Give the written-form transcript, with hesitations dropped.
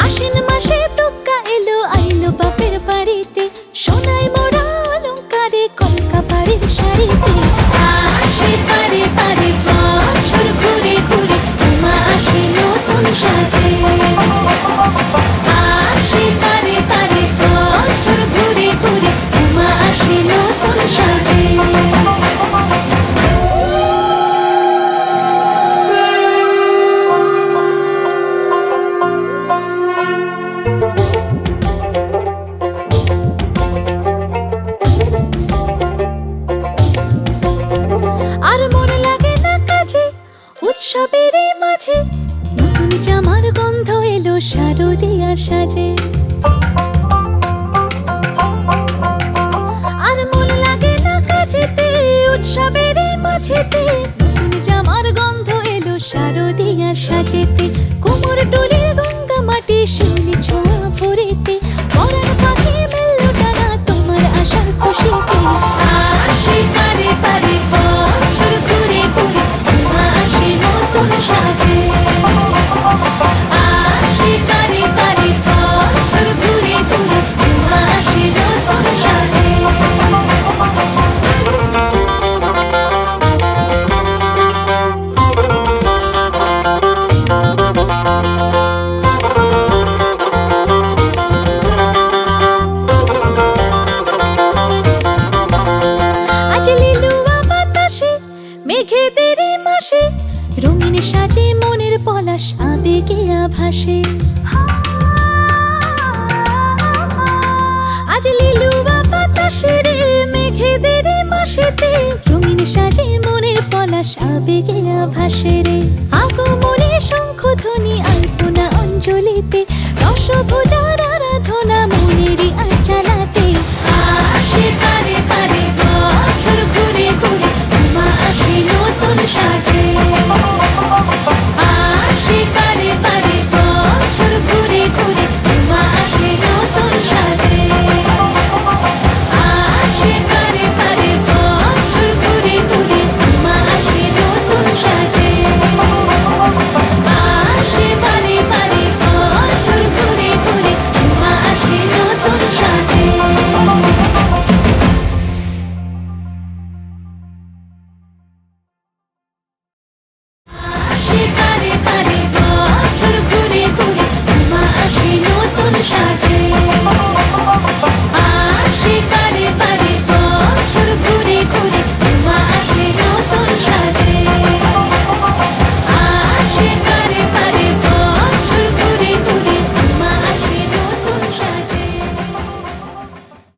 আশ্বিন মাসে দুগ্গা এলো আইলো বাপের বাড়িতে, সোনায় মোড়া অলংকারে কলকা বাড়ির শাড়িতে। আসে পারে পারে বছর ঘুরে ঘুরে, উমা আসে নতুন সাজে। আসে পারে পারে বছর ঘুরে ঘুরে, উমা আসে নতুন সাজে। আর মন লাগে না কাজে উৎসবের মাঝে, নতুন জামার গন্ধ এলো শারদিয়ার সাজে। আর মন লাগে না কাজেতে উৎসবের মাঝেতে, নতুন জামার গন্ধ এলো শারদিয়ার সাজেতে। কোমর ডোলে গঙ্গা মাটি শিউলি ছোঁয়া ভরিতে, পরাণ পাখি মেললো ডানা তোমার আশার খুশিতে। আসে পারে পারে বছর ঘুরে ঘুরে, উমা আসে নতুন সাজে। আসে পারে পারে বছর ঘুরে ঘুরে, উমা আসে নতুন সাজে। আজ লিলুয়া বাতাসে মেঘেদের মাসে, রঙিন সাজে মনের পলাশ আবেগে আভাসে। আজ লিলুয়া বাতাসে রে মেঘেদের মাসেতে, রঙিন সাজে মনের পলাশ আবেগে আভাসে রে।